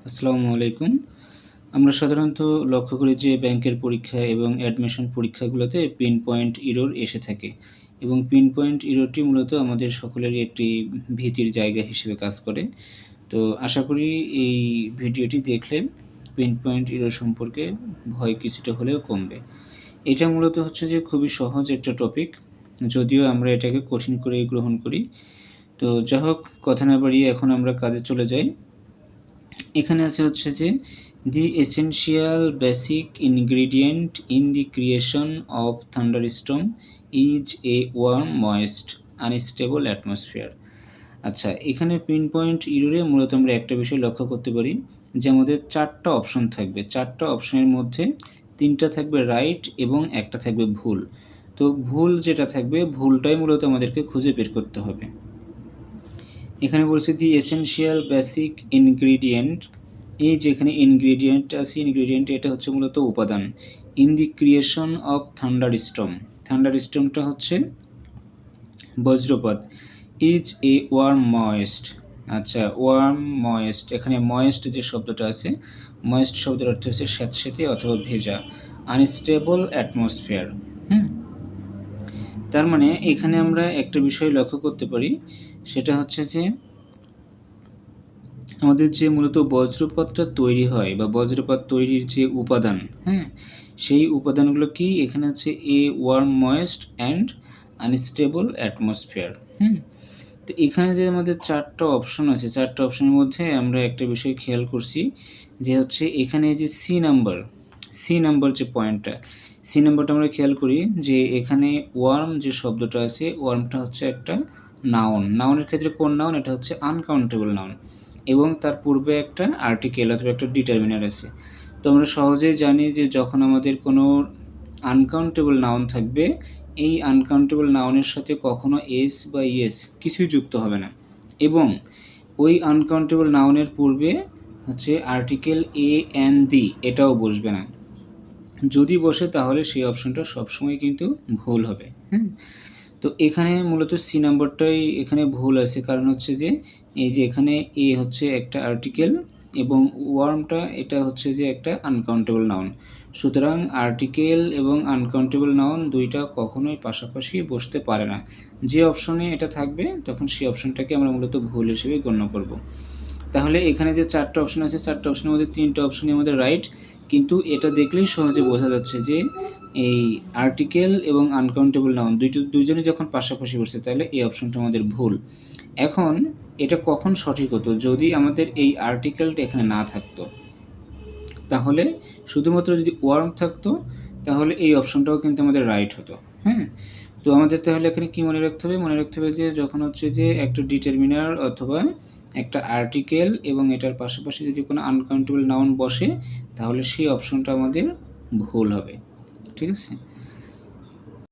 আসসালামু আলাইকুম। আমরা সাধারণত লক্ষ্য করি যে ব্যাংকের পরীক্ষা এবং অ্যাডমিশন পরীক্ষাগুলোতে পিন পয়েন্ট এরর এসে থাকে এবং পিন পয়েন্ট এররটি মূলত আমাদের সকলেরই একটি ভীতির জায়গা হিসেবে কাজ করে। তো আশা করি এই ভিডিওটি দেখলে পিন পয়েন্ট এরর সম্পর্কে ভয় কিছুটা হলেও কমবে। এটা মূলত হচ্ছে যে খুবই সহজ একটা টপিক, যদিও আমরা এটাকে কঠিন করেই গ্রহণ করি। তো যাই হোক, কথা না বাড়িয়ে এখন আমরা কাজে চলে যাই। এখানে আছে হচ্ছে যে the essential basic ingredient in the creation of thunderstorm is a warm moist unstable atmosphere. আচ্ছা, এখানে পিন পয়েন্ট ইররে মূলত আমরা একটা বিষয় লক্ষ্য করতে পারি যে আমাদের 4টা অপশন থাকবে। 4টা অপশনের মধ্যে 3টা থাকবে রাইট এবং একটা থাকবে ভুল। তো ভুল যেটা থাকবে, ভুলটাই মূলত আমাদেরকে খুঁজে বের করতে হবে। এখানে বলছে দি এসেনশিয়াল বেসিক ইনগ্রিডিয়েন্ট, এই যে এখানে ইনগ্রিডিয়েন্ট আছে, ইনগ্রিডিয়েন্ট এটা হচ্ছে মূলত উপাদান। In the creation of thunderstorm, থান্ডারস্টর্মটা হচ্ছে বজ্রপাত। ইজ এ ওয়ার্ম ময়েস্ট, আচ্ছা ওয়ার্ম ময়েস্ট, এখানে ময়েস্ট যে শব্দটা আছে, ময়েস্ট শব্দের অর্থ হচ্ছে স্যাঁতসেঁতে অথবা ভেজা। আনস্টেবল অ্যাটমসফিয়ার, তার মানে এখানে আমরা একটা বিষয় লক্ষ্য করতে পারি, সেটা হচ্ছে যে আমাদের যে মূলত বজ্রপাতটা তৈরি হয় বা বজ্রপাত তৈরির যে উপাদান, সেই উপাদানগুলো কি এখানে হচ্ছে a warm moist and unstable atmosphere. তো এখানে যে আমাদের 4টা অপশন আছে, 4টা অপশনের মধ্যে আমরা একটা বিষয় খেয়াল করছি যে হচ্ছে এখানে যে সি নাম্বার যে পয়েন্টটা, সি নাম্বারটা আমরা খেয়াল করি যে এখানে ওয়ার্ম যে শব্দটা আছে, ওয়ার্মটা হচ্ছে একটা নাউন। নাউনের ক্ষেত্রে কোন নাউন? এটা হচ্ছে আনকাউন্টেবল নাউন এবং তার পূর্বে একটা আর্টিকেল অথবা একটা ডিটারমিনার আছে। তো আমরা সহজেই জানি যে যখন আমাদের কোনো আনকাউন্টেবল নাউন থাকবে, এই আনকাউন্টেবল নাউনের সাথে কখনো এস বা ইয়েস কিছুই যুক্ত হবে না এবং ওই আনকাউন্টেবল নাউনের পূর্বে হচ্ছে আর্টিকেল এ এন দি এটাও বসবে না। যদি বসে তাহলে সেই অপশনটা সবসময় কিন্তু ভুল হবে। তো এখানে মূলত সি নাম্বারটাই এখানে ভুল আছে, কারণ হচ্ছে যে এই যে এখানে এ হচ্ছে একটা আর্টিকেল এবং ওয়ার্মটা এটা হচ্ছে যে একটা আনকাউন্টেবল নাউন। সুতরাং আর্টিকেল এবং আনকাউন্টেবল নাউন দুইটা কখনোই পাশাপাশি বসতে পারে না। যে অপশনে এটা থাকবে তখন সেই অপশনটাকে আমরা মূলত ভুল হিসেবে গণ্য করব। তাহলে এখানে যে 4টা অপশন আছে, 4টা অপশনের মধ্যে 3টা অপশনই আমাদের রাইট, কিন্তু এটা দেখলেই সহজে বোঝা যাচ্ছে যে এই আর্টিকেল এবং আনকাউন্টেবল নাউন দুইজনই যখন পাশাপাশি বসছে তাহলে এই অপশনটা আমাদের ভুল। এখন এটা কখন সঠিক হতো? যদি আমাদের এই আর্টিকেলটা এখানে না থাকতো, তাহলে শুধুমাত্র যদি ওয়ার্ম থাকতো তাহলে এই অপশনটাও কিন্তু আমাদের রাইট হতো। তো আমাদের তাহলে এখানে কি মনে রাখতে হবে? মনে রাখতে হবে যে যখন হচ্ছে যে একটা ডিটারমিনার অথবা একটা আর্টিকেল এবং এটার পাশাপাশি যদি কোনো আনকাউন্টেবল নাউন বসে তাহলে সেই অপশনটা আমাদের ভুল হবে। ঠিক আছে?